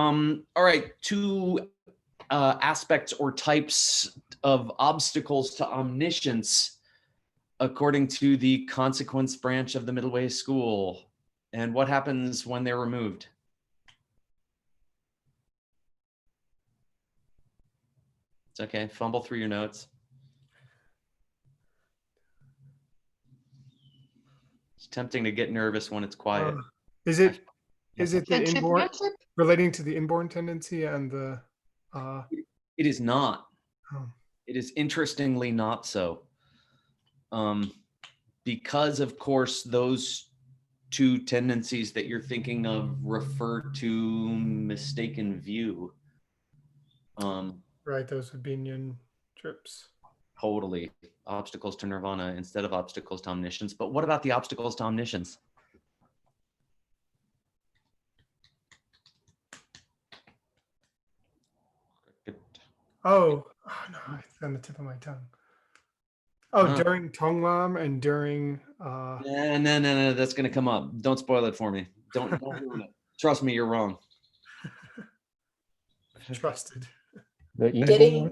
All right, two aspects or types of obstacles to omniscience according to the consequence branch of the middle way school. And what happens when they're removed? It's okay, fumble through your notes. It's tempting to get nervous when it's quiet. Is it the Friendship inborn, friendship? relating to the inborn tendency and the It is not. oh. It is interestingly not so. Because of course, those two tendencies that you're thinking of refer to mistaken view. Right, those would be Yin trips. Totally. Obstacles to nirvana instead of obstacles to omniscience. But what about the obstacles to omniscience? Oh no, it's on the tip of my tongue. During Tonglam and during No, that's gonna come up. Don't spoil it for me. Don't ruin it. Trust me, you're wrong. trusted. Getting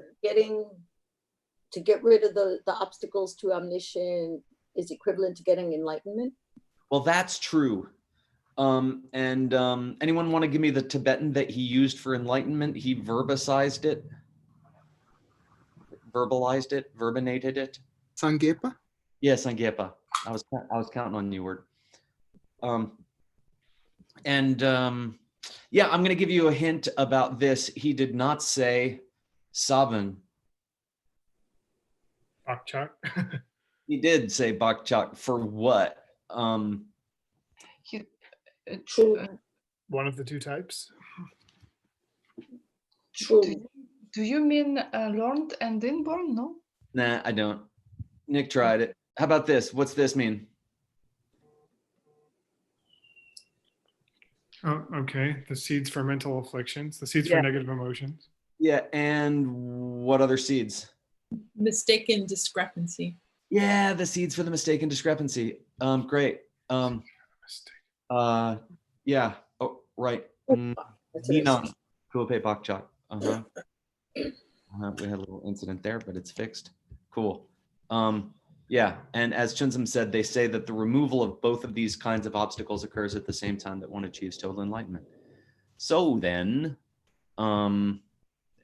to get rid of the obstacles to omniscience is equivalent to getting enlightenment. Well, that's true. Anyone want to give me the Tibetan that he used for enlightenment? He verbalized it, verbinated it. Sangepa? Yeah, Sangepa. I was counting on you, word. Yeah, I'm going to give you a hint about this. He did not say Savan. Bakchak. He did say Bakchak. For what? One of the two types. True. Do you mean learned and inborn? No. Nah, I don't. Nick tried it. How about this? What's this mean? Oh, okay. The seeds for mental afflictions, the seeds for negative emotions. Yeah, and what other seeds? Mistaken discrepancy. Yeah, the seeds for the mistaken discrepancy. Great. Yeah. Oh, right. Ninan, Kuope Bakchak. We had a little incident there, but it's fixed. Cool. Yeah, and as Chunzum said, they say that the removal of both of these kinds of obstacles occurs at the same time that one achieves total enlightenment. So then, and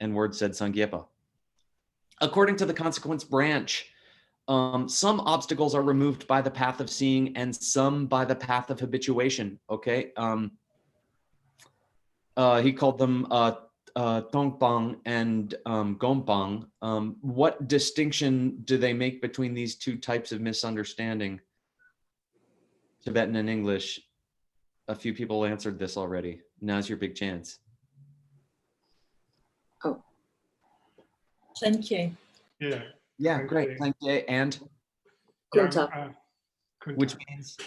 word said Sangyepa. According to the consequence branch, some obstacles are removed by the path of seeing and some by the path of habituation, okay? He called them Tongpang and Gompang. What distinction do they make between these two types of misunderstanding? Tibetan and English. A few people answered this already. Now's your big chance. Oh. Plenke. Yeah. Yeah, great. Plenke and? Kuntap. Which means?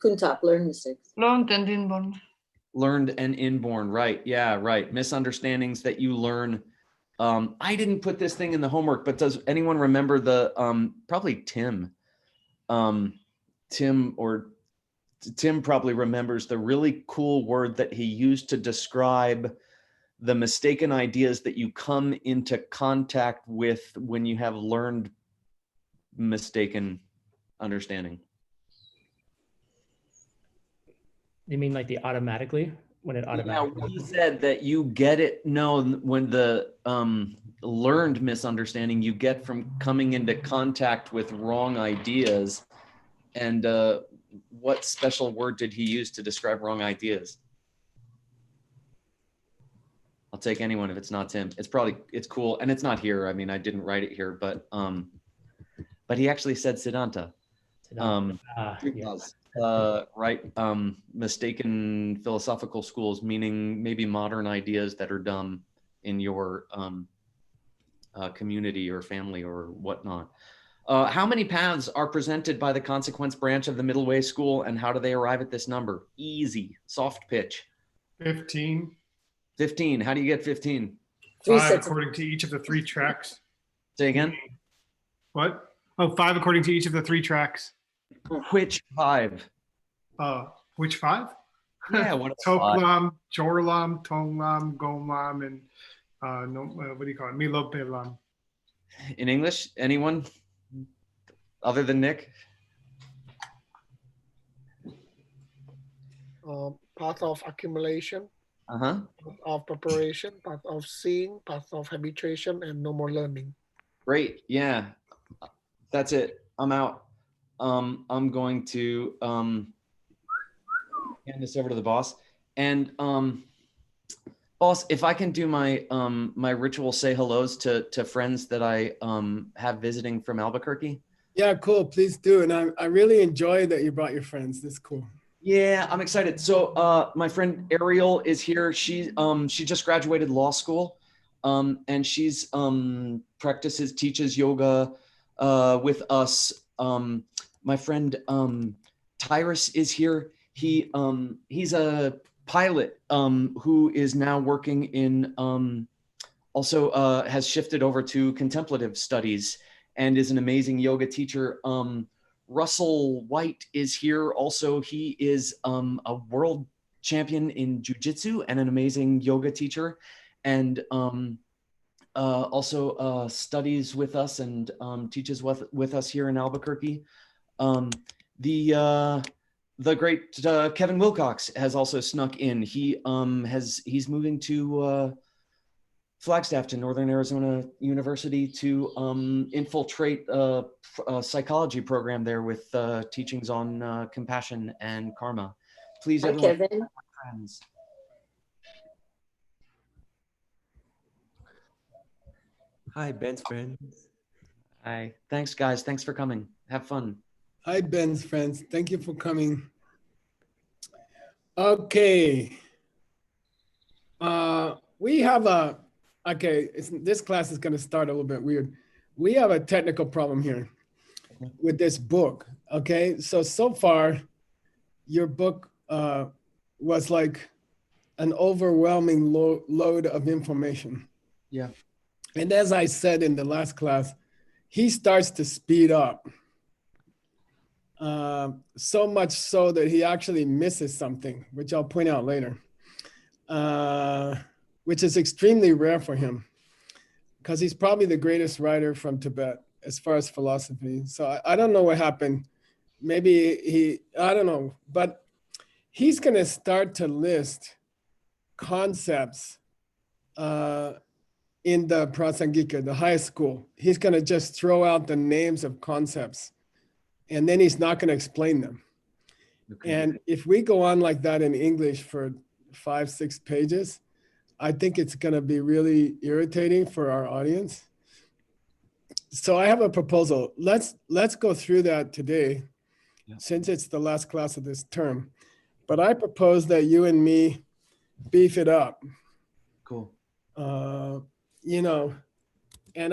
Kuntap, learn mistakes. Learned and inborn. Learned and inborn, right? Yeah, right. Misunderstandings that you learn. I didn't put this thing in the homework, but does anyone remember the probably Tim? Tim probably remembers the really cool word that he used to describe the mistaken ideas that you come into contact with when you have learned mistaken understanding. You mean like the automatically? When it automatically? Yeah, we said that you get it. No, when the learned misunderstanding you get from coming into contact with wrong ideas. And what special word did he use to describe wrong ideas? I'll take anyone if it's not Tim. It's cool, and it's not here. I mean, I didn't write it here, but he actually said Siddhanta. Right. Mistaken philosophical schools, meaning maybe modern ideas that are dumb in your community or family or whatnot. How many paths are presented by the consequence branch of the middle way school, and how do they arrive at this number? Easy, soft pitch. 15. 15. How do you get 15? 5 according to each of the 3 tracks. Say again. What? Oh, 5 according to each of the 3 tracks. Which 5? Which 5? Yeah, what a spot. Toklam, Chorlam, Tonglam, Gomlam, and no, what do you call it? Milopelam. In English, anyone other than Nick? Path of accumulation, Uh-huh. path of preparation, path of seeing, path of habituation, and no more learning. Great. Yeah. That's it. I'm out. I'm going to hand this over to the boss. And boss, if I can do my my ritual say hellos to friends that I have visiting from Albuquerque. Yeah, cool. Please do. And I really enjoy that you brought your friends. That's cool. Yeah, I'm excited. So my friend Ariel is here. She just graduated law school. And she's teaches yoga with us. My friend Tyrus is here. He's a pilot who is now working in also has shifted over to contemplative studies and is an amazing yoga teacher. Russell White is here. Also, he is a world champion in jiu-jitsu and an amazing yoga teacher, and also studies with us and teaches with us here in Albuquerque. The great Kevin Wilcox has also snuck in. He's moving to Flagstaff to Northern Arizona University to infiltrate a psychology program there with teachings on compassion and karma. Please, Hi, everyone, Kevin. friends. Hi, Ben's friends. Hi. Thanks, guys. Thanks for coming. Have fun. Hi, Ben's friends. Thank you for coming. Okay. We have this class is going to start a little bit weird. We have a technical problem here with this book. Okay. So far, your book was like an overwhelming load of information. Yeah. And as I said in the last class, he starts to speed up. So much so that he actually misses something, which I'll point out later, which is extremely rare for him because he's probably the greatest writer from Tibet as far as philosophy. So I don't know what happened. Maybe I don't know, but he's going to start to list concepts in the Prasangika, the highest school. He's going to just throw out the names of concepts, and then he's not going to explain them. Okay. And if we go on like that in English for 5-6 pages, I think it's going to be really irritating for our audience. So I have a proposal. Let's go through that today, since it's the last class of this term. But I propose that you and me beef it up. Cool. And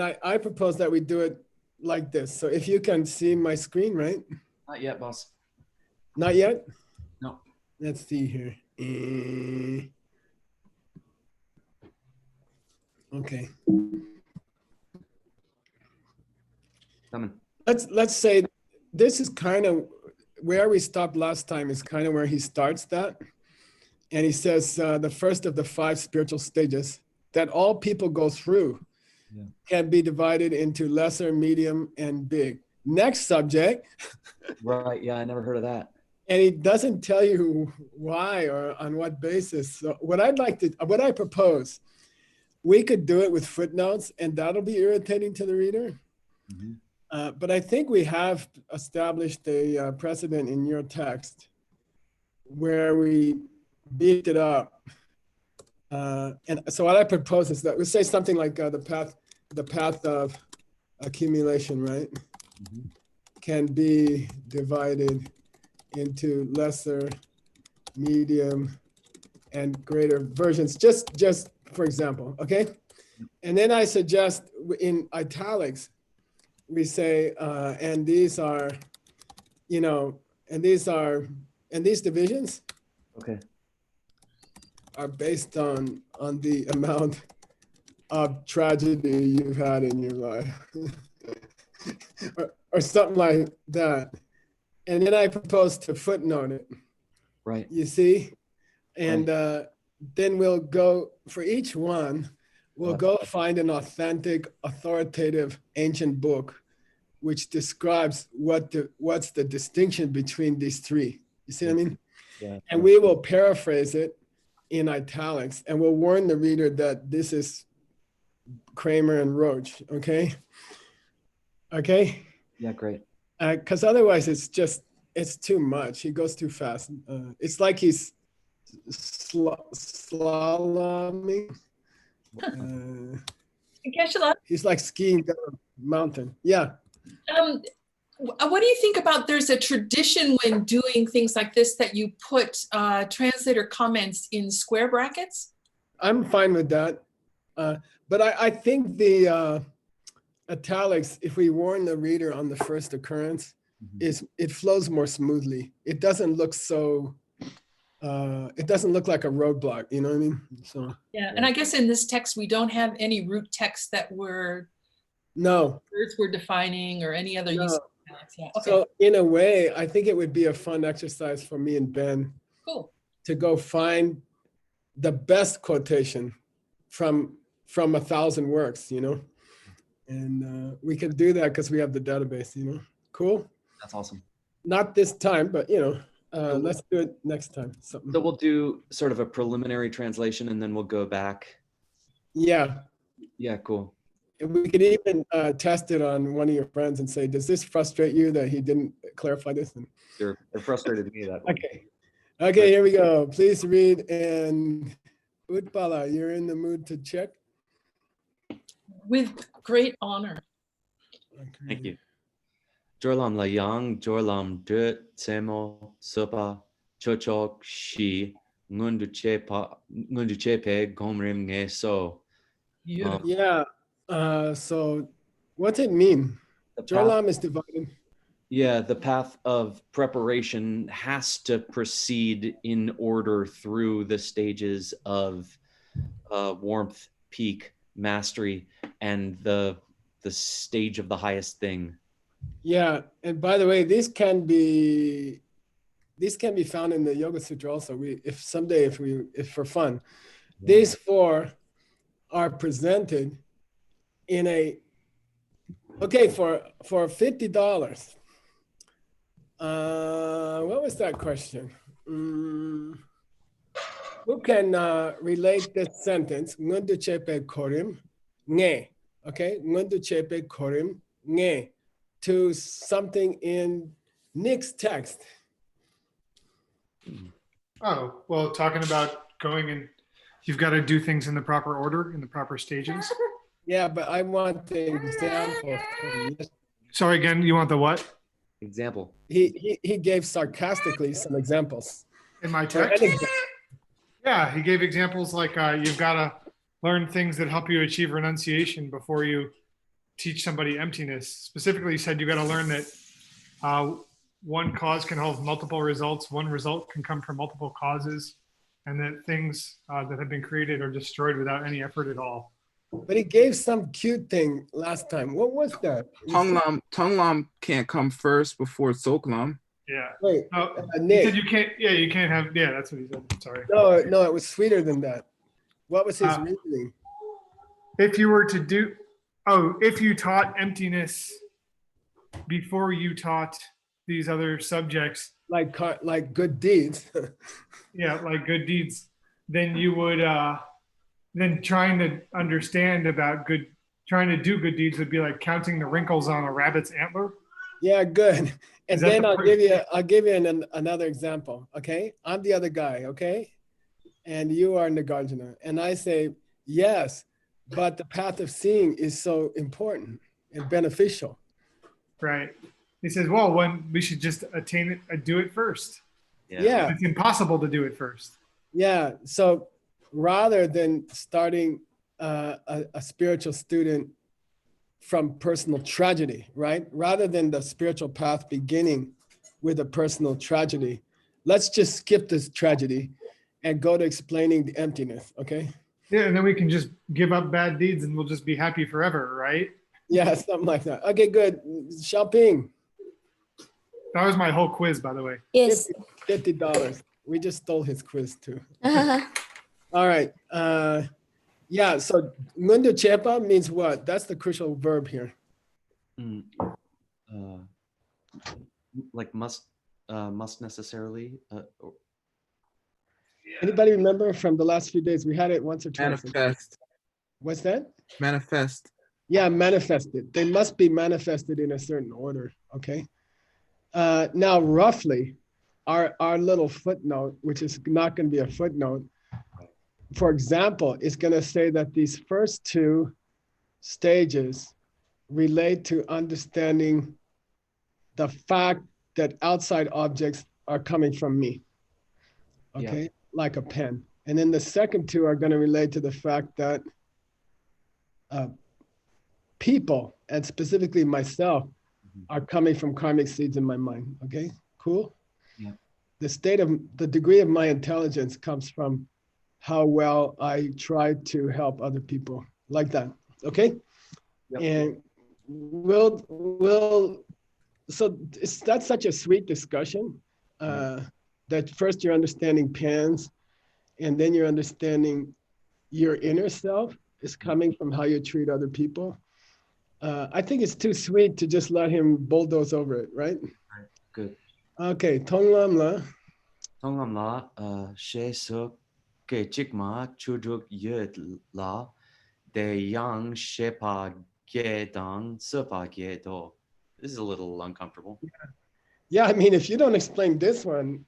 I propose that we do it like this. So if you can see my screen, right? Not yet, boss. Not yet? No. Let's see here. Okay. Coming. Let's say this is kind of where we stopped last time is kind of where he starts that. And he says the first of the 5 spiritual stages that all people go through can be divided into lesser, medium, and big. Next subject. Right. Yeah, I never heard of that. And he doesn't tell you why or on what basis. So what I propose, we could do it with footnotes, and that'll be irritating to the reader. Mm-hmm. But I think we have established a precedent in your text where we beat it up. And so what I propose is that we say something like the path of accumulation, right? Mm-hmm. Can be divided into lesser, medium, and greater versions, just for example, okay? And then I suggest in italics, we say, and these are, and these divisions, okay, are based on the amount of tragedy you've had in your life, or something like that. And then I propose to footnote it. Right. You see, And then we'll go for each one, we'll go find an authentic, authoritative ancient book which describes what's the distinction between these three. You see what I mean? Yeah. And we will paraphrase it in italics, and we'll warn the reader that this is Kramer and Roach, okay? Okay? Yeah, great. Because otherwise it's too much. He goes too fast. It's like he's slaloming. Geshe-la, He's like skiing down a mountain. Yeah. what do you think about there's a tradition when doing things like this that you put translator comments in square brackets? I'm fine with that. But I think the italics, if we warn the reader on the first occurrence, it flows more smoothly. It doesn't look so, it doesn't look like a roadblock, you know what I mean? So Yeah, and I guess in this text, we don't have any root text that words we're defining or any other use of italics. Yeah, okay, So in a way, I think it would be a fun exercise for me and Ben cool. to go find the best quotation from 1,000 works, you know? And we can do that because we have the database, you know? Cool? That's awesome. Not this time, but you know, let's do it next time. Something. So we'll do sort of a preliminary translation and then we'll go back. Yeah. Yeah, cool. And we could even test it on one of your friends and say, does this frustrate you that he didn't clarify this? And, It frustrated me that way. okay. Okay, here we go. Please read. And Utpala, you're in the mood to check? With great honor. Thank you. Jorlam la yang, jorlam de tsemo sopa chochok shi ngundu chepe gomrim nge so. Beautiful. Yeah. So what's it mean? Jolam is divided. Yeah, the path of preparation has to proceed in order through the stages of warmth, peak, mastery, and the stage of the highest thing. Yeah, and by the way, these can be found in the Yoga Sutra also. If for fun, these four are presented in a for $50. What was that question? Who can relate this sentence? Ngundu chepe korim nge. Okay, ngundu chepe korim nge to something in Nick's text. Oh, well, talking about going and you've got to do things in the proper order, in the proper stages. Yeah, but I want the example. Sorry, again, you want the what? Example. He gave sarcastically some examples. In my Or text? an example. Yeah, he gave examples like you've got to learn things that help you achieve renunciation before you teach somebody emptiness. Specifically, he said you got to learn that one cause can hold multiple results. One result can come from multiple causes, and that things that have been created are destroyed without any effort at all. But he gave some cute thing last time. What was that? Tonglam can't come first before Soklam. Yeah. Wait, He Nick. said you can't. Yeah, you can't have. Yeah, that's what he said. Sorry. No, it was sweeter than that. What was his Uh, reasoning? If you were to do, if you taught emptiness before you taught these other subjects, Like good deeds. yeah, like good deeds, then you would, then trying to understand about trying to do good deeds would be like counting the wrinkles on a rabbit's antler. Yeah, good. And Is that then the I'll give you another example. Okay, I'm the other guy. Okay, and you are Nagarjuna, and I say yes, but the path of seeing is so important and beneficial. Right. He says, well, when we should just attain it, do it first. Yeah. It's impossible to do it first. Yeah. So rather than starting a spiritual student from personal tragedy, right? Rather than the spiritual path beginning with a personal tragedy, let's just skip this tragedy and go to explaining the emptiness, okay? Yeah, and then we can just give up bad deeds and we'll just be happy forever, right? Yeah, something like that. Okay, good. Xiaoping, That was my whole quiz, by the way. Yes, $50. We just stole his quiz too. All right. Yeah, so Mundo Chepa means what? That's the crucial verb here. Mm, like must necessarily. Anybody remember from the last few days? We had it once or twice. Manifest. What's that? Manifest. Yeah, manifested. They must be manifested in a certain order, okay? Now, roughly, our little footnote, which is not going to be a footnote, for example, is going to say that these first two stages relate to understanding the fact that outside objects are coming from me, okay? Yeah. Like a pen. And then the second two are going to relate to the fact that people, and specifically myself, are coming from karmic seeds in my mind, okay? Cool? Yeah. The degree of my intelligence comes from how well I try to help other people, like that, okay? Yep. And that's such a sweet discussion that first you're understanding pans, and then you're understanding your inner self is coming from how you treat other people. I think it's too sweet to just let him bulldoze over it, right? Good. Okay, Tonglam La. Tonglam la she so ke chikma chuduk yed la de yang shepa ge dang sepa ge do. This is a little uncomfortable. Yeah, I mean, if you don't explain this one,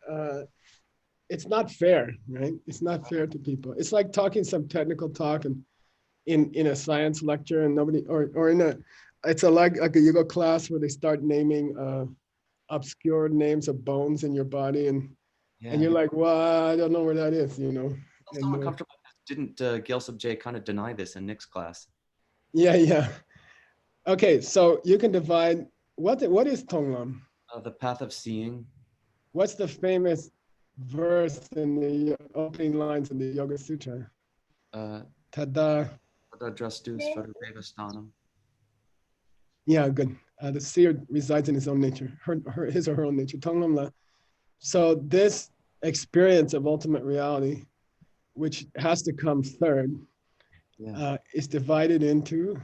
it's not fair, right? It's not fair to people. It's like talking some technical talk and in a science lecture and nobody, or in like a yoga class where they start naming obscure names of bones in your body, and you're like, well, I don't know where that is, you know. It's so uncomfortable. Didn't Gelsub J kind of deny this in Nick's class? Yeah. Okay, so you can divide, what is Tonglam? The path of seeing. What's the famous verse in the opening lines in the Yoga Sutra? Tada. Drastus Federevastanam. Yeah, good. The seer resides in his own nature, his or her own nature. Tonglam La. So this experience of ultimate reality, which has to come third, is divided into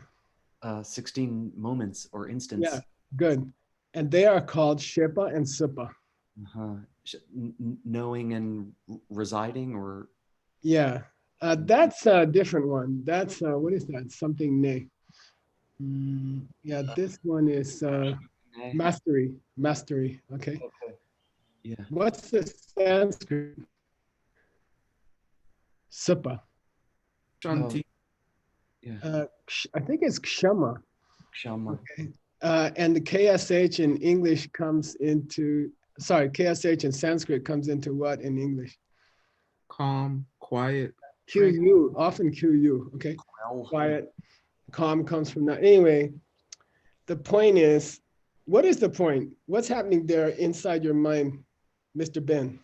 16 moments or instants. Yeah, good. And they are called Shepa and Supa. Knowing and residing, or? Yeah, that's a different one. That's, what is that? Something ne. Yeah, this one is mastery. Mastery, okay. Yeah. What's the Sanskrit? Supa. Shanti. Yeah. I think it's Kshama. Kshama. Okay. And the KSH in English comes into, KSH in Sanskrit comes into what in English? Calm, quiet. QU, often QU, okay? Quiet, calm comes from that. Anyway, the point is, what is the point? What's happening there inside your mind, Mr. Ben?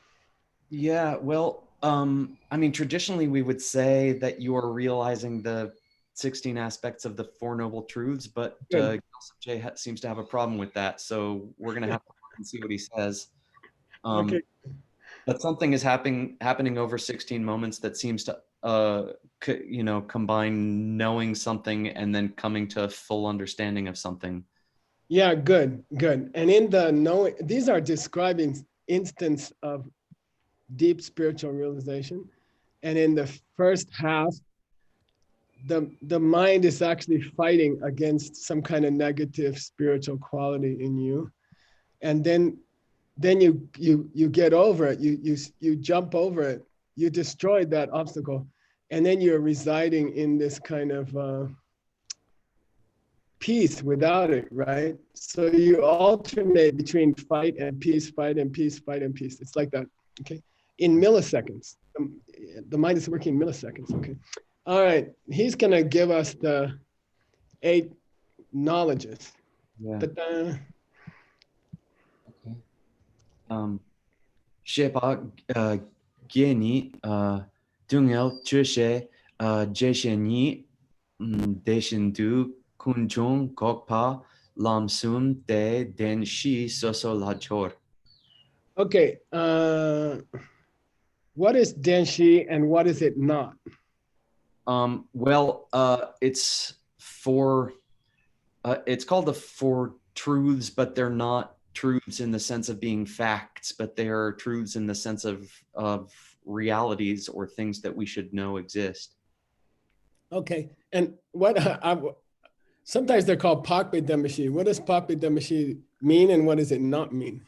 Yeah, well, I mean, traditionally we would say that you are realizing the 16 aspects of the Four Noble Truths, but Joseph J seems to have a problem with that. So we're going to have to look and see what he says. Okay. But something is happening over 16 moments that seems to, combine knowing something and then coming to a full understanding of something. Yeah, good. And in the knowing, these are describing instance of deep spiritual realization. And in the first half, the mind is actually fighting against some kind of negative spiritual quality in you. And then you get over it, you jump over it, you destroyed that obstacle, and then you're residing in this kind of peace without it, right? So you alternate between fight and peace, fight and peace, fight and peace. It's like that, okay? In milliseconds. The mind is working in milliseconds, okay? All right, he's gonna give us the 8 knowledges. Yeah. Ta-da. Shepa Geni Dungel Chushe Jesheni Deshindu Kunjung Gokpa Lamsum De Den Shi Soso Lachor. Okay, What is denshi and what is it not? It's for, it's called the four truths, but they're not truths in the sense of being facts, but they are truths in the sense of realities or things that we should know exist. Okay, and what sometimes they're called pakpe demashi. What does pakpe demashi mean, and what does it not mean?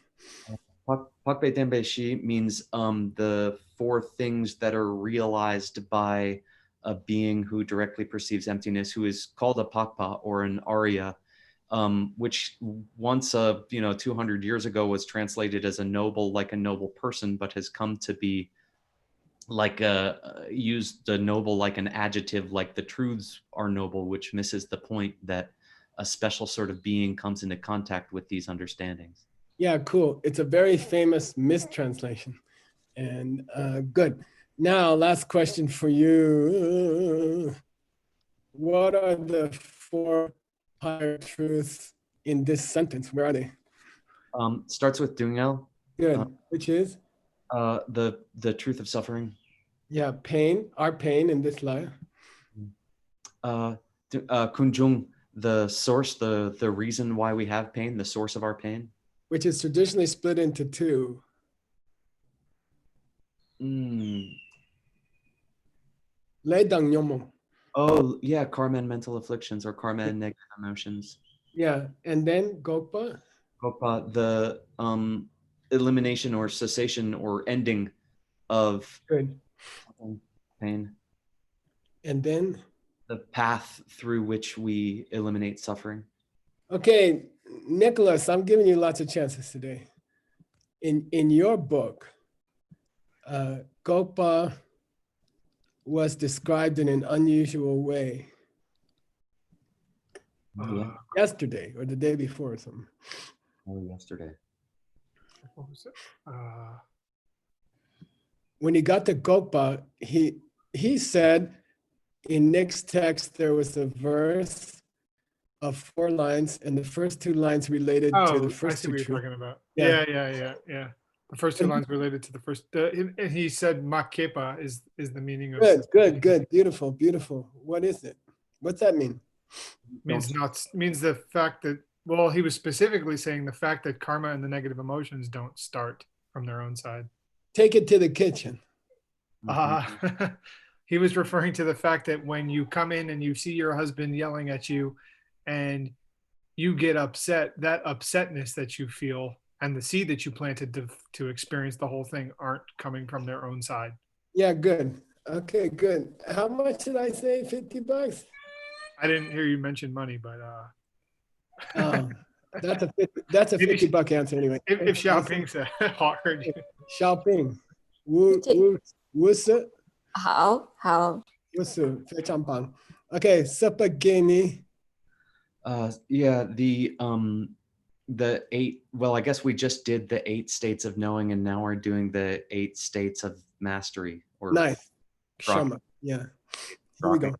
Pakpe Denbeshi means the four things that are realized by a being who directly perceives emptiness, who is called a Pakpa or an Arya, which once 200 years ago was translated as a noble, like a noble person, but has come to be like used the noble like an adjective, like the truths are noble, which misses the point that a special sort of being comes into contact with these understandings. Yeah, cool. It's a very famous mistranslation. And good. Now, last question for you. What are the four higher truths in this sentence? Where are they? Starts with Dungel, Good. Which is? the truth of suffering. Yeah, pain, our pain in this life. Kunjung, the source, the reason why we have pain, the source of our pain. Which is traditionally split into two. Lei dang nyomo. Oh, yeah, karma and mental afflictions, or karma and negative emotions. Yeah, and then Gokpa? Gokpa, the elimination or cessation or ending of Good. pain. And then? The path through which we eliminate suffering. Okay, Nicholas, I'm giving you lots of chances today. In your book, Gokpa was described in an unusual way. Yesterday or the day before or something. Oh, yesterday. What was it? When he got to Gokpa, he said in Nick's text there was a verse of 4 lines, and the first 2 lines related to the I first see 2 what you're truths. talking about. Yeah. Yeah. The first 2 lines related to the first. And he said "makepa" is the meaning of. Good, beautiful. What is it? What's that mean? Means the fact that, he was specifically saying the fact that karma and the negative emotions don't start from their own side. Take it to the kitchen. He was referring to the fact that when you come in and you see your husband yelling at you and you get upset, that upsetness that you feel and the seed that you planted to experience the whole thing aren't coming from their own side. Yeah, good. Okay, good. How much did I say? $50? I didn't hear you mention money, but that's a $50 answer anyway. If Xiaoping said hard. Xiaoping, wusu. 好 wusu 非常棒. Okay, Sapagini. Yeah, the 8, well, I guess we just did the 8 states of knowing, and now we're doing the 8 states of mastery. Or nice. Shama. Yeah. Here we go.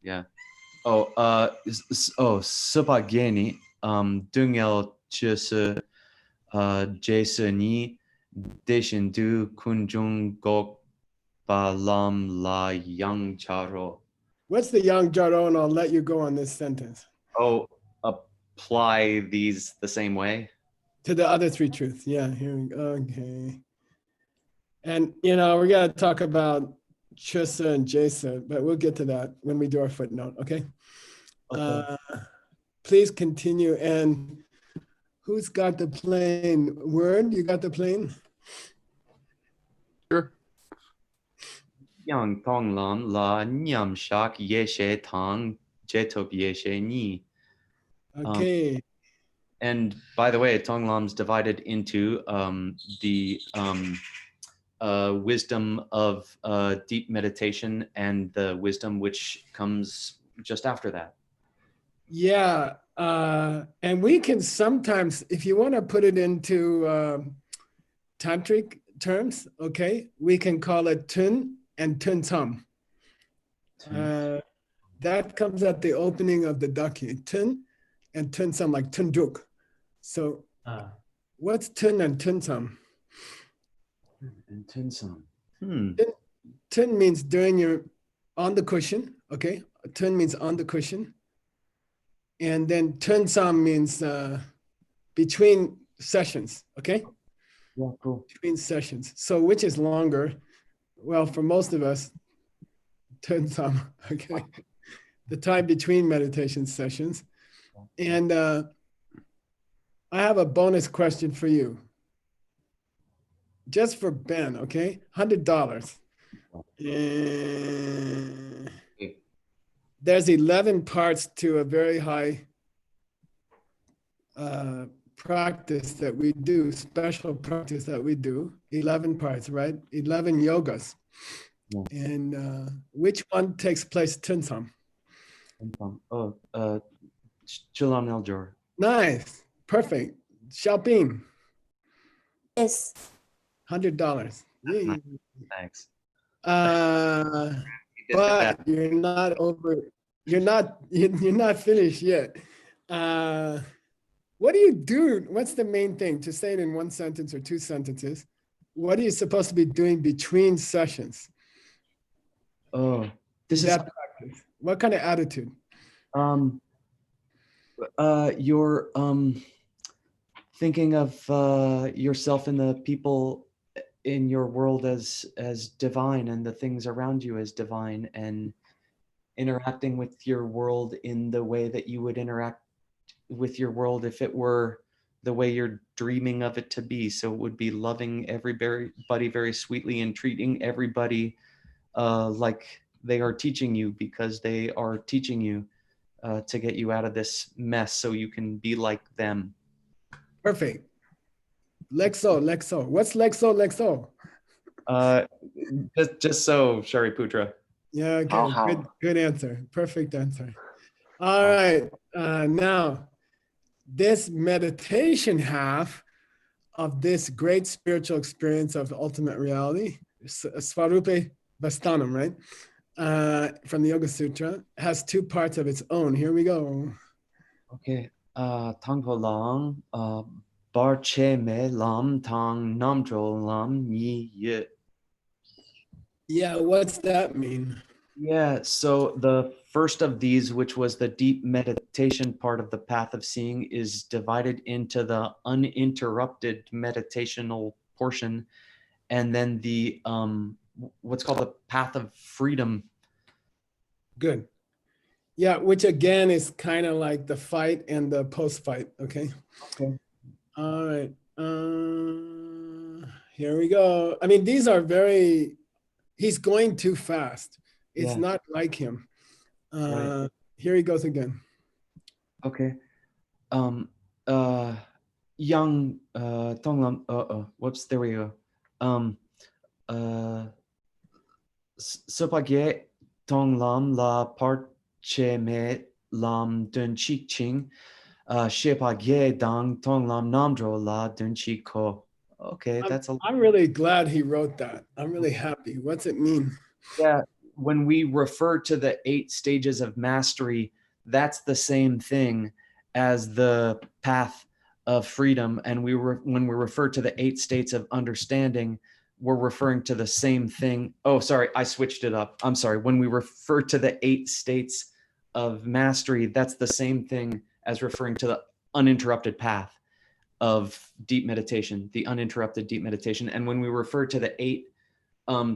Yeah. Sapagini, Dungel Chuse, Jason Yi, Deshin Du Kunjung Gok Balam La Yang Charo. What's the yang jaro? And I'll let you go on this sentence. Apply these the same way to the other 3 truths. Yeah, here we go. Okay. And we're gonna talk about Chusa and Jesa, but we'll get to that when we do our footnote. Okay. Please continue. And who's got the plane? Word, you got the plane? Sure. Yang Tong Lam La Nyam Shak Yeshe Tang Jetop Yeshe Ni. Okay. And by the way, Tonglam's divided into the wisdom of deep meditation and the wisdom which comes just after that. Yeah. And we can sometimes, if you want to put it into tantric terms, okay, we can call it tun and tun tam. That comes at the opening of the daki. Tun and tun sam, like tunduk. So what's tun and tun sam? And tun sam. Tun means during your, on the cushion, okay? Tun means on the cushion. And then tun sam means between sessions, okay? Yeah, cool. Between sessions. So which is longer? Well, for most of us, tun sam, okay? The time between meditation sessions. And I have a bonus question for you. Just for Ben, okay? $100. There's 11 parts to a very high practice that we do, special practice that we do. 11 parts, right? 11 yogas. Yeah. And which one takes place Tunsam? Oh, Chilan Eljor. Nice. Perfect. Xiaoping, Yes. $100. Yay. Thanks. But you're not over, you're not finished yet. What do you do? What's the main thing? To say it in one sentence or two sentences, what are you supposed to be doing between sessions? Oh, this is that practice. What kind of attitude? You're thinking of yourself and the people in your world as divine, and the things around you as divine, and interacting with your world in the way that you would interact with your world if it were the way you're dreaming of it to be. So it would be loving everybody very sweetly and treating everybody like they are teaching you, because they are teaching you to get you out of this mess so you can be like them. Perfect. Lexo. What's Lexo? Just so, Shariputra. Yeah, okay. Good answer. Perfect answer. All right. Now, this meditation half of this great spiritual experience of ultimate reality, Svarupe Vastanam, right? From the Yoga Sutra, has two parts of its own. Here we go. Okay. Tangpo Lam, Bar Che Me Lam Tang Namdro Lam Yi Ye. Yeah, what's that mean? Yeah, so the first of these, which was the deep meditation part of the path of seeing, is divided into the uninterrupted meditational portion, and then the what's called the path of freedom. Good. Yeah, which again is kind of like the fight and the post-fight. Okay. Okay. All right. Here we go. I mean, these are very. He's going too fast. It's not like him. Right. Here he goes again. Okay. Young Tonglam. Whoops. There we go. Sopagye Tonglam la Parche Me Lam Dun Chik Ching. Shepagye Dang Tonglam Namdro la Dun Chik Ko. Okay, I'm really glad he wrote that. I'm really happy. What's it mean? Yeah, when we refer to the 8 stages of mastery, that's the same thing as the path of freedom. And when we refer to the 8 states of understanding, we're referring to the same thing. Oh, sorry, I switched it up. I'm sorry. When we refer to the 8 states of mastery, that's the same thing as referring to the uninterrupted path of deep meditation, the uninterrupted deep meditation. And when we refer to the 8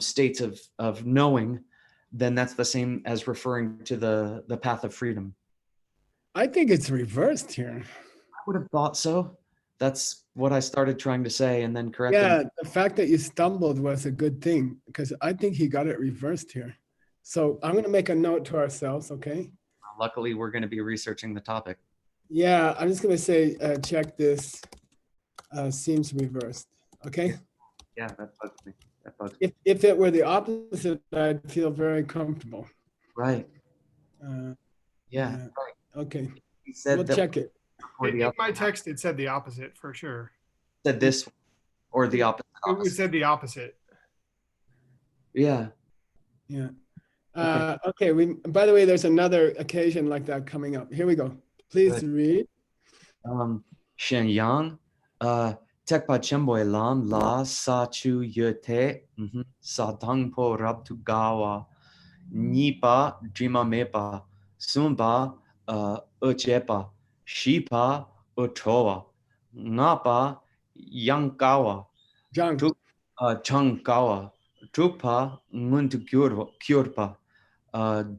states of knowing, then that's the same as referring to the path of freedom. I think it's reversed here. I would have thought so. That's what I started trying to say, and then corrected. Yeah, the fact that you stumbled was a good thing, because I think he got it reversed here. So I'm going to make a note to ourselves, okay? Luckily, we're going to be researching the topic. Yeah, I'm just going to say, check this. Seems reversed, okay? Yeah, that bugs me. If it were the opposite, I'd feel very comfortable. Right. Yeah. Right. Okay. He said we'll check it. In my text, it said the opposite for sure. Said this or the opposite. It said the opposite. Yeah. Yeah. Okay. By the way, there's another occasion like that coming up. Here we go. Please read. Shenyang, Tekpa chemboy lam la sa chu yete sa tangpo rabtu gawa nipa drima mepa sumba uchepa shipa utowa ngapa yankawa Jang. changkawa trukpa nguntu kyurpa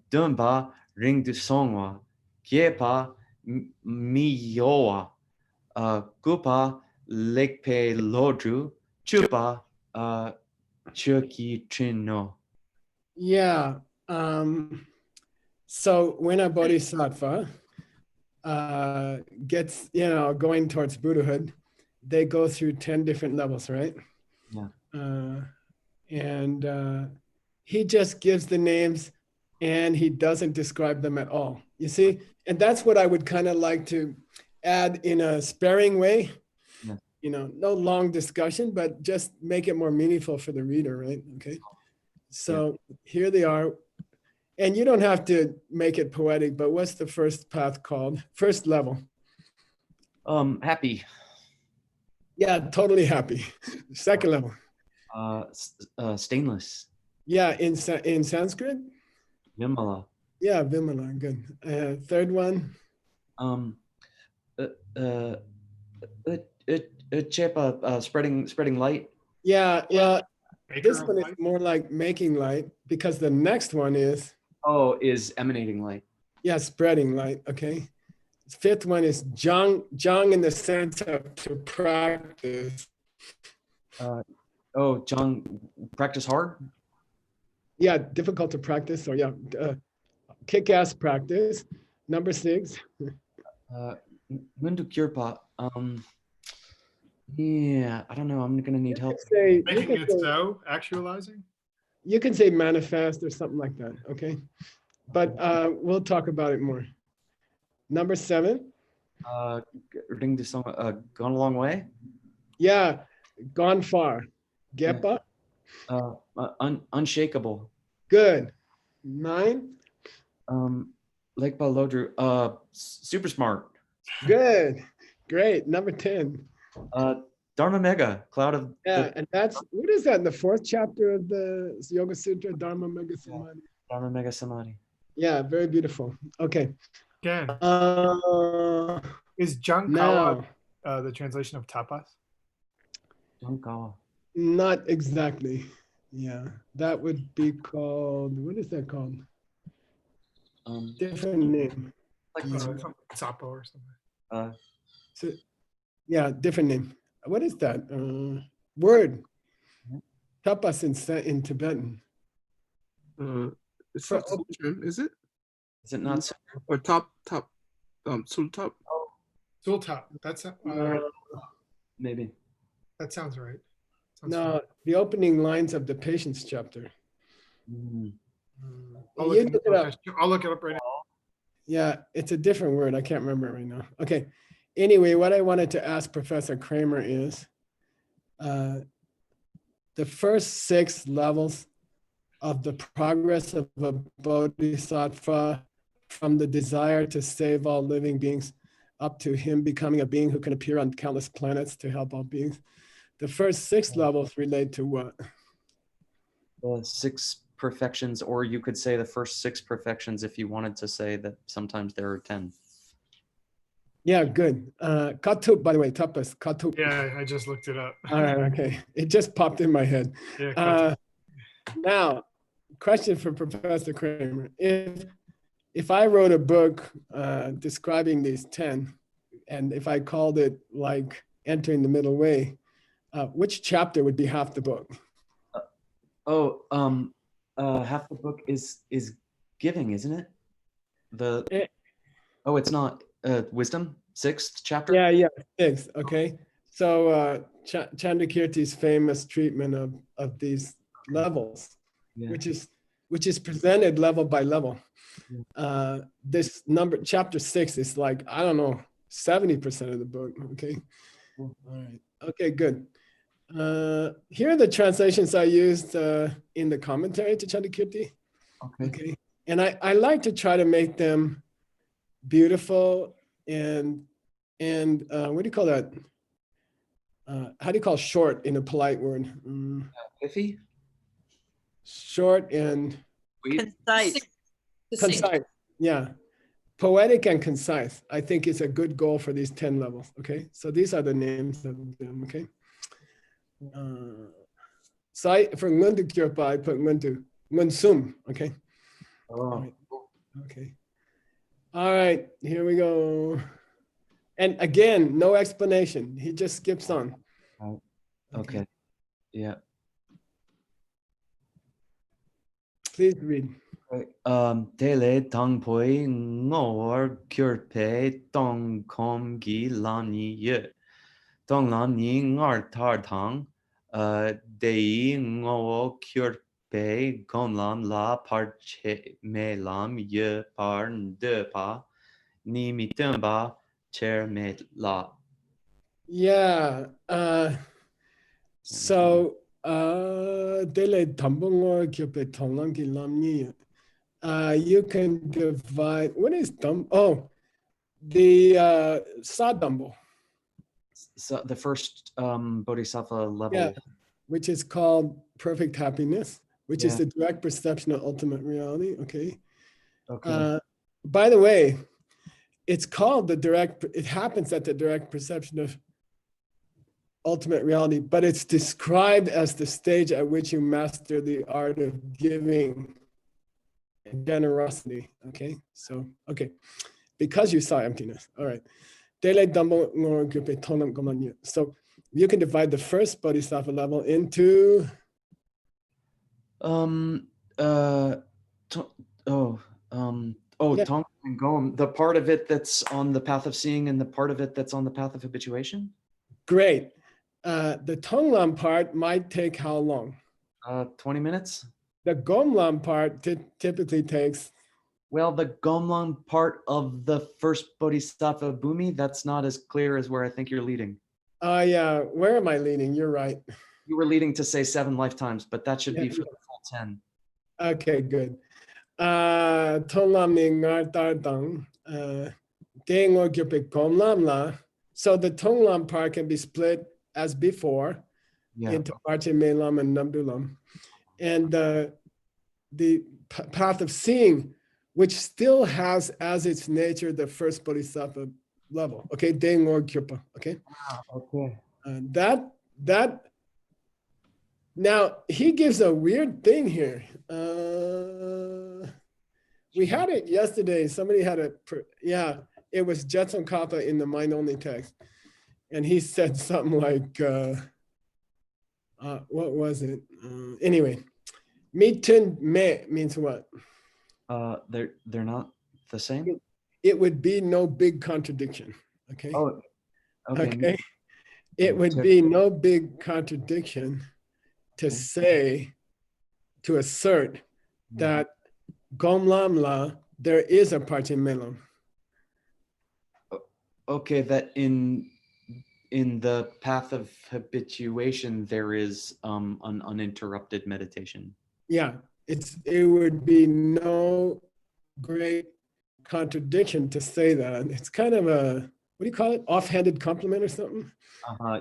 dumba ring du songwa kiepa miyowa kupa lekpe lodru chupa chuki trino. Yeah. So when a bodhisattva gets, going towards Buddhahood, they go through 10 different levels, right? Yeah. And he just gives the names and he doesn't describe them at all. You see? And that's what I would kind of like to add in a sparing way. Yeah. No long discussion, but just make it more meaningful for the reader, right? Okay. So here they are. And you don't have to make it poetic, but what's the first path called? First level. Happy. Yeah, totally happy. Second level. Stainless. Yeah, in Sanskrit? Vimala. Yeah, Vimala, good. Third one? Chepa, spreading light. Yeah, well, Maker this of one is light. more like making light because the next one is, Is emanating light. yeah, spreading light, okay? Fifth one is jang in the sense of to practice. Jang, practice hard? Yeah, difficult to practice, so yeah, kick-ass practice. Number 6. Mundu Kyurpa. Yeah, I don't know. I'm gonna need help. Making it so, actualizing. You can say manifest or something like that, okay? But we'll talk about it more. Number 7. Ring the song. Gone a long way. Yeah, gone far. Gepa. Unshakable. Good. 9. Lekpa Lodru. Super smart. Good. Great. Number 10. Dharma Mega, cloud of. Yeah, and that's, what is that in the 4th chapter of the Yoga Sutra, Dharma Mega Samadhi? Dharma Mega Samadhi. Yeah, very beautiful. Okay. Again, is Now, Jankawa the translation of tapas? Jankawa. not exactly. Yeah, that would be called, what is that called? Different name. Like Sapo or something. So, yeah, different name. What is that? Word. Tapas in Tibetan. It's not Sultan, is it? Is it not? Or top, Sultan? Sultap. That's Maybe. that sounds right. No, the opening lines of the Patience chapter. I'll You look look it up. I'll look it up right now. Yeah, it's a different word. I can't remember it right now. Okay. Anyway, what I wanted to ask Professor Kramer is the first 6 levels of the progress of a bodhisattva, from the desire to save all living beings up to him becoming a being who can appear on countless planets to help all beings. The first 6 levels relate to what? The 6 perfections, or you could say the first 6 perfections if you wanted to say that sometimes there are 10. Yeah, good. Katup, by the way, tapas, katup. Yeah, I just looked it up. All right, okay. It just popped in my head. Yeah, Now, question for Professor Kramer. If I wrote a book describing these 10, and if I called it like Entering the Middle Way, which chapter would be half the book? Half the book is giving, isn't it? It's not. Wisdom, 6th chapter. Yeah, 6. Okay. So Chandrakirti's famous treatment of these levels, which is presented level by level. This chapter 6 is like, I don't know, 70% of the book. Okay. All right. Okay, good. Here are the translations I used in the commentary to Chandrakirti. Okay. And I like to try to make them beautiful and what do you call that? how do you call short in a polite word? Iffy? Short and Concise. concise. Yeah. Poetic and concise, I think is a good goal for these 10 levels. Okay. So these are the names of them. Okay. So for Ngundu Kyopa, I put Ngunsum. Okay. Oh. Okay. All right. Here we go. And again, no explanation. He just skips on. Okay. Yeah. Please read. Tele tang poi ngor kyrpe tong kom gi lam ni ye. Tong lam ni ngar tar tang. Dei ngo kyrpe kom lam la par che me lam ye par de pa. Ni mi ba cher me la. Yeah. So Dele Tambungo Kyope Tongangi Lamni. You can divide, what is dumb? Oh, the Sadambo. So the first bodhisattva level. Yeah, which is called perfect happiness, which is Yeah. the direct perception of ultimate reality. Okay. Okay. By the way, it's called the direct, it happens at the direct perception of ultimate reality, but it's described as the stage at which you master the art of giving and generosity. Okay. So, okay. Because you saw emptiness. All right. So you can divide the first bodhisattva level into Yeah. Tong and Gom, the part of it that's on the path of seeing and the part of it that's on the path of habituation. Great. The Tonglam part might take how long? 20 minutes. The Gomlam part typically takes. Well, the Gomlam part of the first bodhisattva bhumi, that's not as clear as where I think you're leading. Yeah. Where am I leading? You're right. You were leading to say 7 lifetimes, but that should be for the full 10. Okay, good. Tonglam ni ngar tar dang. Dengo gyupe Gomlam la. So the Tonglam part can be split as before into Parche Melam and Namdulam. And the path of seeing, which still has as its nature the first bodhisattva level. Okay, Dengor Kyupa. Okay. Okay. That now he gives a weird thing here. We had it yesterday. Somebody had it was Jetson Kappa in the mind only text. And he said something like, what was it? Anyway, mitun me means what? They're not the same. It would be no big contradiction. Okay. Oh, okay. Okay. It would be no big contradiction to say, to assert that Gomlamla, there is a Parche Melam. Okay, that in the path of habituation, there is an uninterrupted meditation. Yeah, it would be no great contradiction to say that. It's kind of a, what do you call it? Offhanded compliment or something?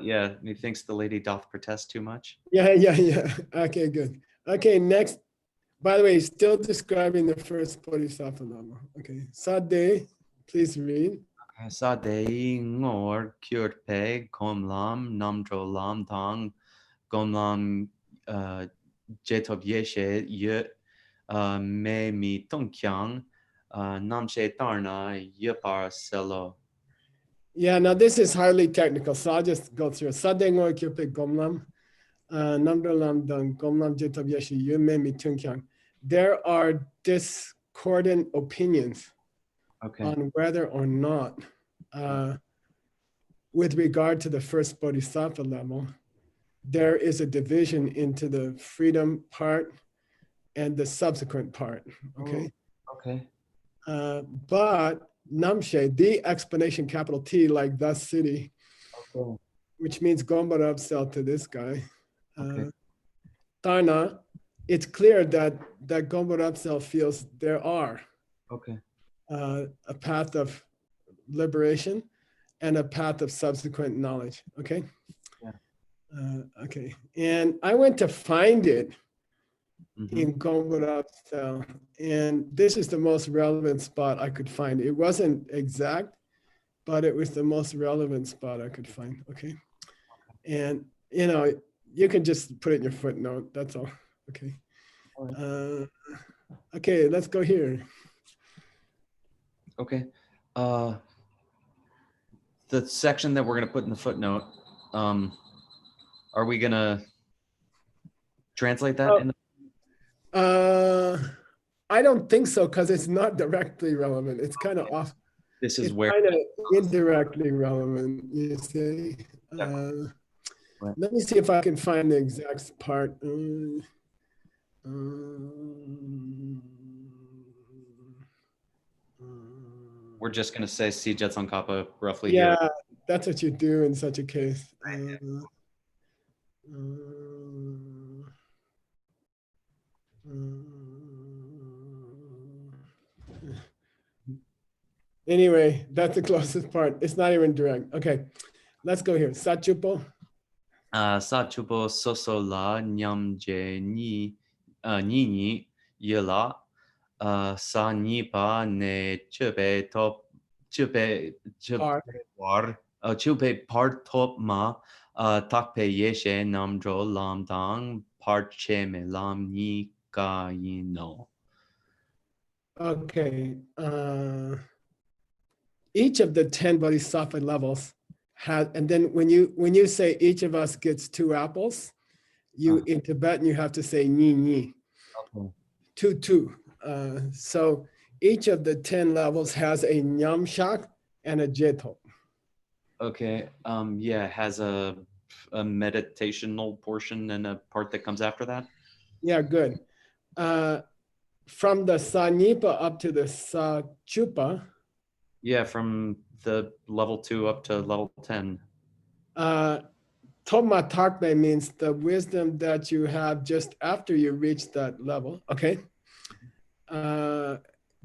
Yeah, he thinks the lady doth protest too much. Yeah. Okay, good. Okay, next. By the way, still describing the first bodhisattva level. Okay, Sade, please read. Sade ngor kyurpe komlam namdro lam tang gomlam jetob yeshe ye me mi tongkyang namshe tarna yepar selo. Yeah, now this is highly technical, so I'll just go through it. Sade ngor kyurpe gomlam namdro lam tang gomlam jetob yeshe ye me mi tongkyang. There are discordant opinions on whether or not, with regard to the first bodhisattva level, there is a division into the freedom part and the subsequent part. Okay. But Namshe, the explanation, capital T, like the city, which means Gombarab cell to this guy. Tarna, it's clear that Gombarab cell feels there are a path of liberation and a path of subsequent knowledge. Okay. Okay, and I went to find it Mhm. in Gombrap style, and this is the most relevant spot I could find. It wasn't exact, but it was the most relevant spot I could find. Okay, and you can just put it in your footnote. That's all. Okay. Okay, let's go here. Okay. The section that we're going to put in the footnote, are we going to translate that? Oh. I don't think so because it's not directly relevant. It's kind of off. This is It's where kind of indirectly relevant, you see. Right. Let me see if I can find the exact part. we're just going to say see Jets on Kappa roughly Yeah, here. that's what you do in such a case. Anyway, that's the closest part. It's not even direct. Okay, let's go here. Sachupo. Sa chupo soso la nyam je ni ni yela sa ni pa ne chupe top chupe Par. war chupe par top ma takpe yeshe namdro lam dang par che me lam ni ka yino. Okay. Each of the 10 bodhisattva levels has, and then when you say each of us gets 2 apples, you in Tibetan you have to say ni ni. Okay. 2 2. So each of the 10 levels has a nyam shak and a jeto. Okay. Yeah, it has a meditational portion and a part that comes after that. Yeah, good. From the Sanipa up to the Sachupa. Yeah, from the level 2 up to level 10. Toma Takme means the wisdom that you have just after you reach that level. Okay.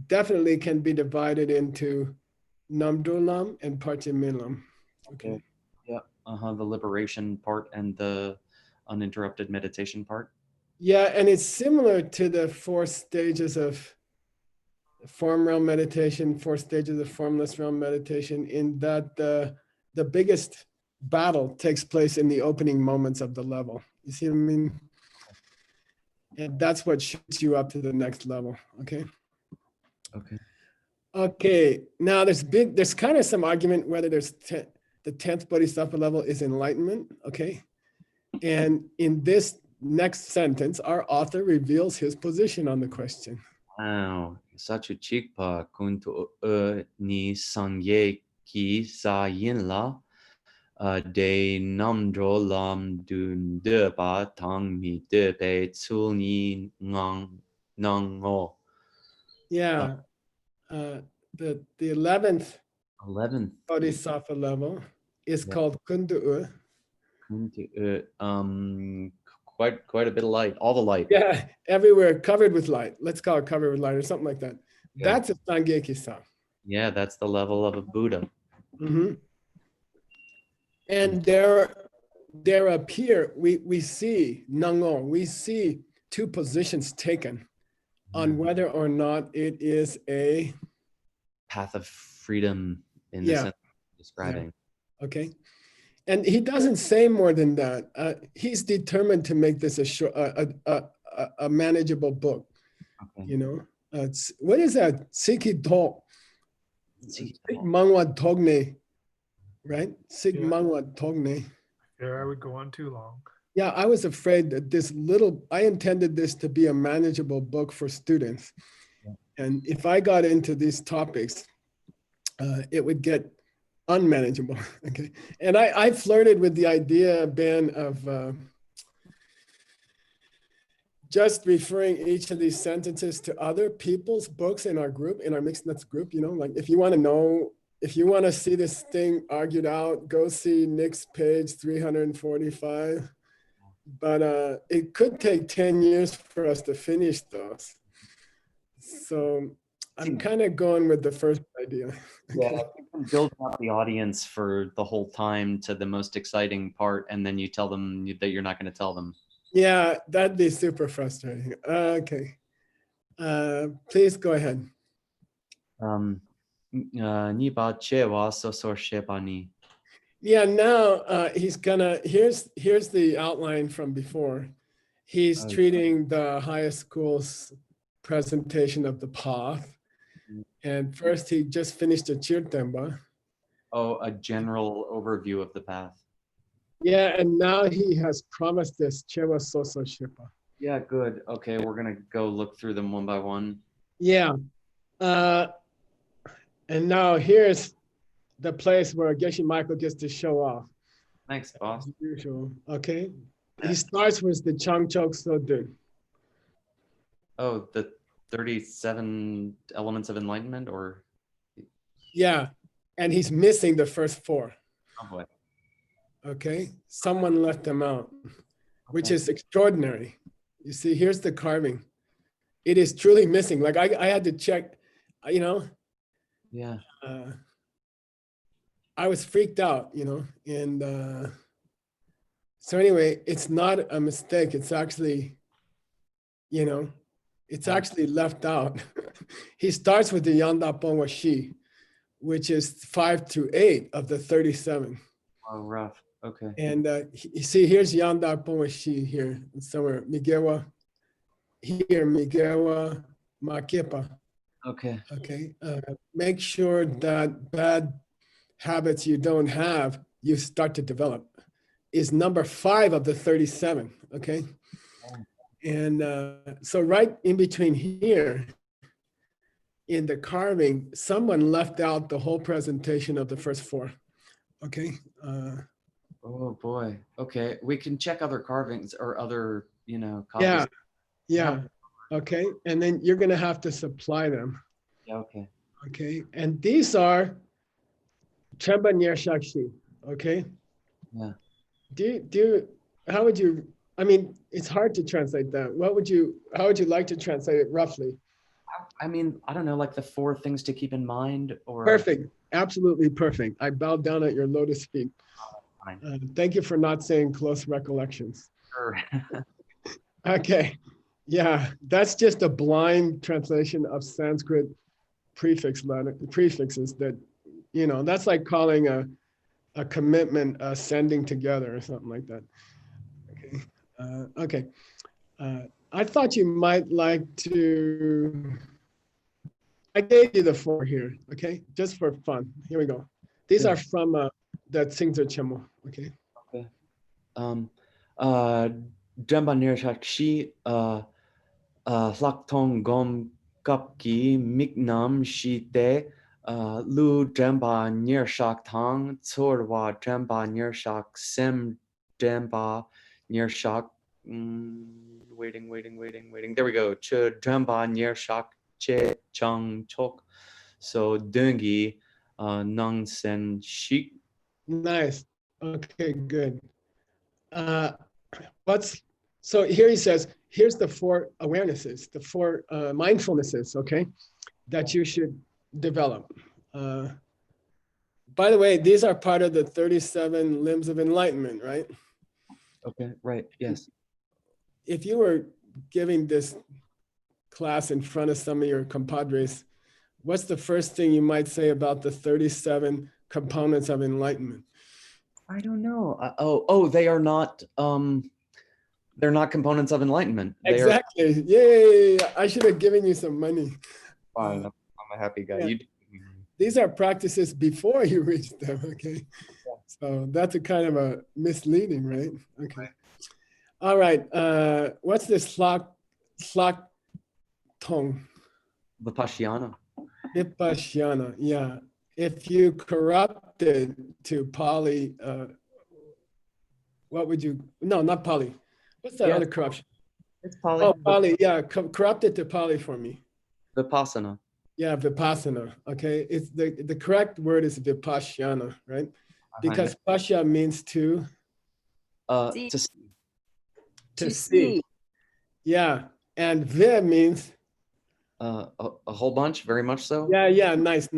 Definitely can be divided into Namdulam and Parchimilam. Okay. Yeah. The liberation part and the uninterrupted meditation part. Yeah, and it's similar to the 4 stages of form realm meditation, 4 stages of formless realm meditation, in that the biggest battle takes place in the opening moments of the level. You see what I mean? And that's what shoots you up to the next level. Okay. Okay. Okay. Now there's kind of some argument whether the 10th bodhisattva level is enlightenment. Okay. And in this next sentence, our author reveals his position on the question. Wow. Sachu chikpa kuntu ni sangye ki sa yin la de namdro lam dun de ba tang mi de pe tsul ni ngang ngo. Yeah. The 11th 11th bodhisattva level is called kundu. Quite a bit of light, all the light. Yeah, everywhere covered with light. Let's call it covered with light or something like that. Yeah. That's a Sangye-kisa. Yeah, that's the level of a Buddha. Mm-hmm. And there appear, we see Nangon, we see 2 positions taken on whether or not it is a path of freedom in the sense of describing. Yeah. Okay. And he doesn't say more than that. He's determined to make this a manageable book. Okay. You know, what is that? Siki to, Sik Mangwa Togne, right? Sik Mangwa Togne. There, I would go on too long. Yeah, I was afraid that I intended this to be a manageable book for students. Yeah. And if I got into these topics, it would get unmanageable. Okay. And I flirted with the idea, Ben, of just referring each of these sentences to other people's books in our group, in our mixed nuts group. You know, like if you want to see this thing argued out, go see Nick's page 345. But it could take 10 years for us to finish those. So I'm kind of going with the first idea. Okay. Yeah, building up the audience for the whole time to the most exciting part, and then you tell them that you're not going to tell them. Yeah, that'd be super frustrating. Okay. Please go ahead. 你把切娃说说些吧你。 Yeah, now he's gonna, here's the outline from before. He's Okay. treating the highest school's presentation of the path. And first he just finished the Chirtemba. Oh, a general overview of the path. Yeah, and now he has promised this Chewa Soso Shipa. Yeah, good. Okay, we're gonna go look through them one by one. Yeah. And now here's the place where Geshe Michael gets to show off. Thanks, boss. As usual. Okay. He starts with the Changchok Sodu. Oh, the 37 elements of enlightenment, or? Yeah. And he's missing the first 4. Oh boy. Okay. Someone left them out, which Okay. is extraordinary. You see, here's the carving. It is truly missing. Like I had to check, you know. Yeah. I was freaked out, you know, and so anyway, it's not a mistake. It's actually, you know, it's actually left out. He starts with the Yanda Pongwa Shi, which is 5 to 8 of the 37. Oh, rough. Okay. And you see, here's Yanda Pongwa Shi here somewhere. Migewa, here, Migewa Makepa. Okay. Okay. Make sure that bad habits you don't have, you start to develop, is number 5 of the 37. Okay. And so right in between here in the carving, someone left out the whole presentation of the first 4. Okay. Oh boy. Okay, we can check other carvings or other, you know, copies. Yeah. Yeah. Okay. And then you're going to have to supply them. Yeah. Okay. Okay. And these are Chemba Nyer Shakshi. Okay. Yeah. How would you, I mean, it's hard to translate that. How would you like to translate it roughly? I mean, I don't know, like the 4 things to keep in mind, or. Perfect. Absolutely perfect. I bow down at your lotus feet. Thank you for not saying close recollections. Sure. Okay. Yeah, that's just a blind translation of Sanskrit prefixes that, you know, that's like calling a commitment sending together or something like that. Okay. I thought you might like to, I gave you the 4 here, okay? Just for fun. Here we go. These are from the Tsingtse Chemo, okay? Okay. Jamba Nirshakshi, Laktong Gom Kapki, Miknam Shite, Lu Jamba Nirshak Tang, Tsorwa Jamba Nirshak, Sem Jamba Nirshak. Waiting. There we go. Ch Jamba Nirshak Che Chang Chok. So Dungi Nang Sen Shik. Nice. Okay, good. So here he says, here's the 4 awarenesses, the 4 mindfulnesses, okay, that you should develop. By the way, these are part of the 37 limbs of enlightenment, right? Okay, right, yes. If you were giving this class in front of some of your compadres, what's the first thing you might say about the 37 components of enlightenment? I don't know. They are not. They're not components of enlightenment. They exactly. Yay! I should have given you some money. Fine. I'm a happy guy. Yeah. These are practices before you reach them. Okay. Yeah. So that's a kind of a misleading, right? Okay. Right. All right. What's this slak tong? Vipassana. Vipassana. Yeah. If you corrupt it to Pali, what would you? No, not Pali. What's that other corruption? It's Pali. Oh, Pali. Yeah, corrupt it to Pali for me. Vipassana. Yeah, Vipassana. Okay, it's the correct word is Vipassana, right? Because pasya means to see. Yeah, and vi means a whole bunch, very much so. Yeah, nice.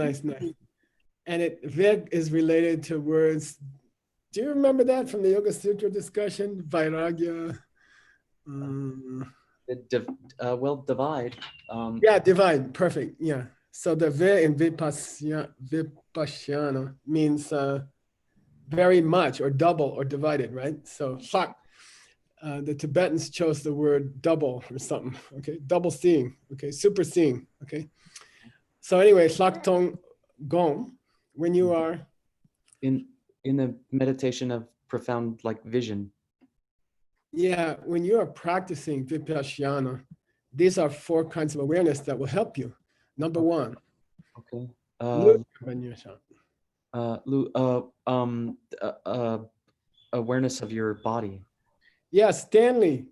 And Vig is related to words. Do you remember that from the Yoga Sutra discussion? Vairagya. Well, divide. Yeah, divide. Perfect. Yeah. So the ve in vipassana means very much or double or divided, right? So sak, the Tibetans chose the word double or something. Okay, double seeing. Okay, super seeing. Okay. So anyway, sak tong gong, when you are in the meditation of profound like vision. Yeah, when you are practicing vipassana, these are 4 kinds of awareness that will help you. Number 1, Okay. Awareness of your body. Yeah, Stanley.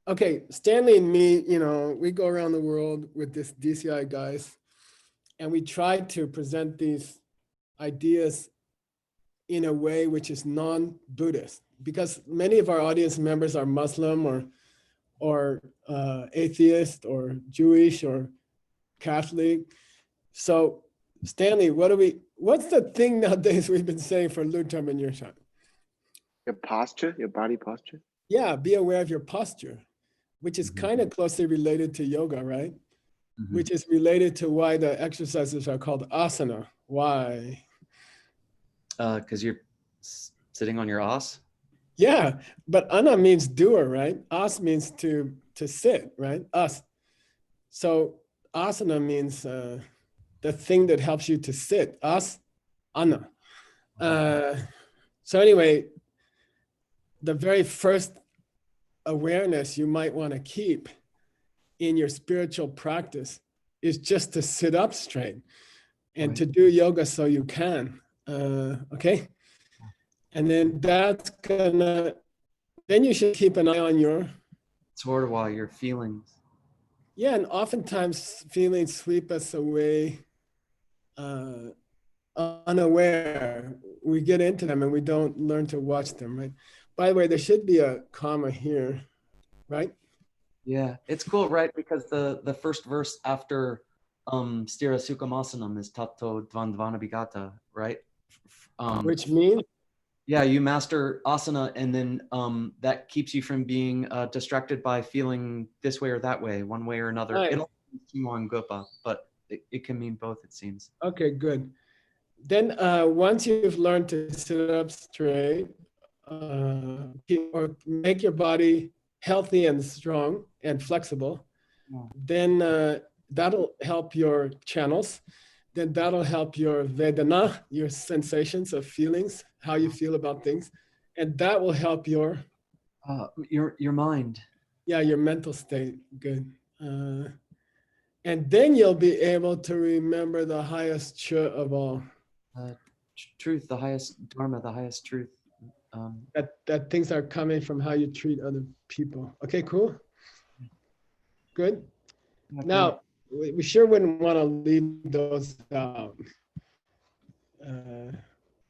Okay, Stanley and me, you know, we go around the world with this DCI guys, and we try to present these ideas in a way which is non-Buddhist, because many of our audience members are Muslim or atheist or Jewish or Catholic. So Stanley, what's the thing nowadays we've been saying for Lutam and Yershan? Your posture, your body posture. Yeah, be aware of your posture, which is kind of closely related to yoga, right? Which is related to why the exercises are called asana. Why? Because you're sitting on your ass. Yeah, but ana means doer, right? As means to sit, right? Us. So asana means the thing that helps you to sit. As, ana. So anyway, the very first awareness you might want to keep in your spiritual practice is just to sit up straight and to do yoga so you can. Okay? And then then you should keep an eye on your Sort your feelings. Yeah, and oftentimes feelings sweep us away unaware. We get into them and we don't learn to watch them, right? By the way, there should be a comma here, right? Yeah, it's cool, right? Because the first verse after Stira Sukamasanam is Tato Dvandvana Bhigata, right? Which means? Yeah, you master asana, and then that keeps you from being distracted by feeling this way or that way, one way or another. Right. It'll mean on Gopa, but it can mean both, it seems. Okay, good. Then once you've learned to sit up straight, or make your body healthy and strong and flexible, then that'll help your channels. Then that'll help your Vedana, your sensations of feelings, how you feel about things. And that will help your mind. Yeah, your mental state. Good. And then you'll be able to remember the highest Cha of all. Truth, the highest Dharma, the highest truth. That things are coming from how you treat other people. Okay, cool. Good. Okay. Now, we sure wouldn't want to leave those out.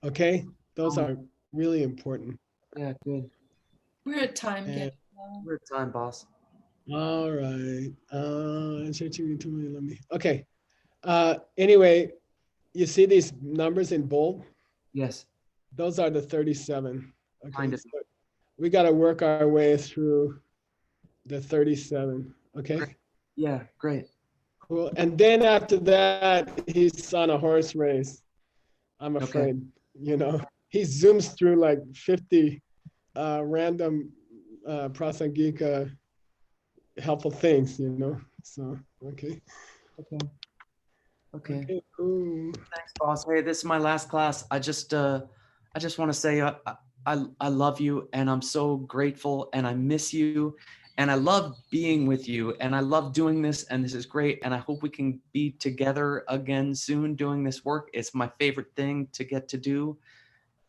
Okay, those are really important. Yeah, good. We're at time. We're at time, boss. All right. Okay. Anyway, you see these numbers in bold? Yes. Those are the 37. Okay. Kind of. So we got to work our way through the 37. Okay. Great. Yeah, great. Cool. And then after that, he's on a horse race. I'm afraid, you know, he zooms through like 50 random prasangika helpful things, you know. So, okay. Okay. Cool. Thanks, boss. Hey, this is my last class. I just want to say I love you, and I'm so grateful, and I miss you, and I love being with you, and I love doing this, and this is great, and I hope we can be together again soon doing this work. It's my favorite thing to get to do,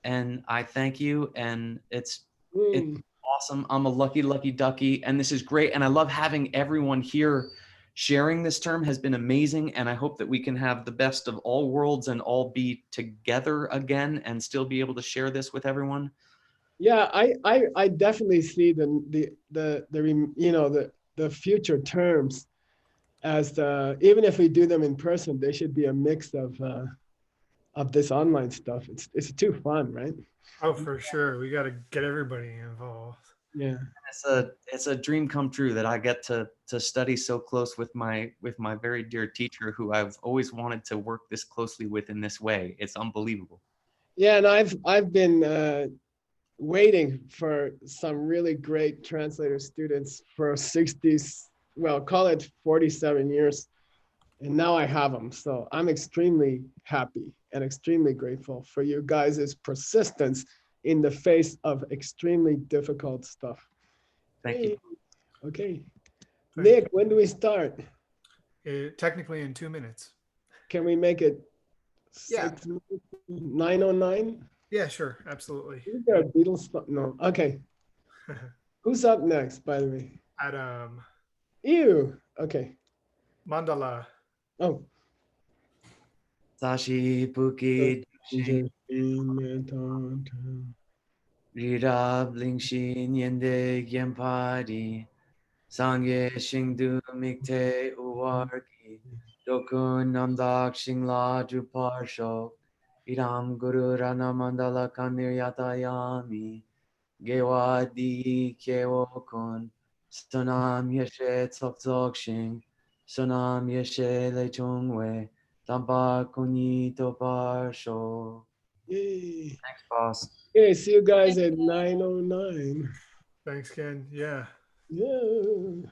and I thank you, and it's awesome. I'm a lucky ducky, and this is great, and I love having everyone here. Sharing this term has been amazing, and I hope that we can have the best of all worlds and all be together again and still be able to share this with everyone. Yeah, I definitely see the you know the future terms as even if we do them in person, they should be a mix of of this online stuff. It's too fun, right? Oh, for sure. We got to get everybody involved. Yeah. It's a dream come true that I get to study so close with my very dear teacher who I've always wanted to work this closely with in this way. It's unbelievable. Yeah, and I've been waiting for some really great translator students for 60s, well, call it 47 years. And now I have them. So I'm extremely happy and extremely grateful for you guys' persistence in the face of extremely difficult stuff. Thank you. Okay. Thank Nick, when do we start? Technically in 2 minutes. Can we make it Yeah. 9:09? Yeah, sure. Absolutely. Is there a Beatles? No. Okay. Who's up next, by the way? Adam. Ew. Okay. Mandala. Oh. Sashi Puki Rira Blingshin Yende Yempadi Sangye Shingdu Mikte Uwargi Dokun Namdak Shingla Druparsho Iram Guru Rana Mandala Kanir Yatayami Gewa Di Kyewokun Sonam Yeshe Tsok Tsok Shing Sonam Yeshe Le Chungwe Tampa Kunito Parsho. Yay. Thanks, boss. Okay, see you guys at 9:09. Thanks, Ken. Yeah. Yeah.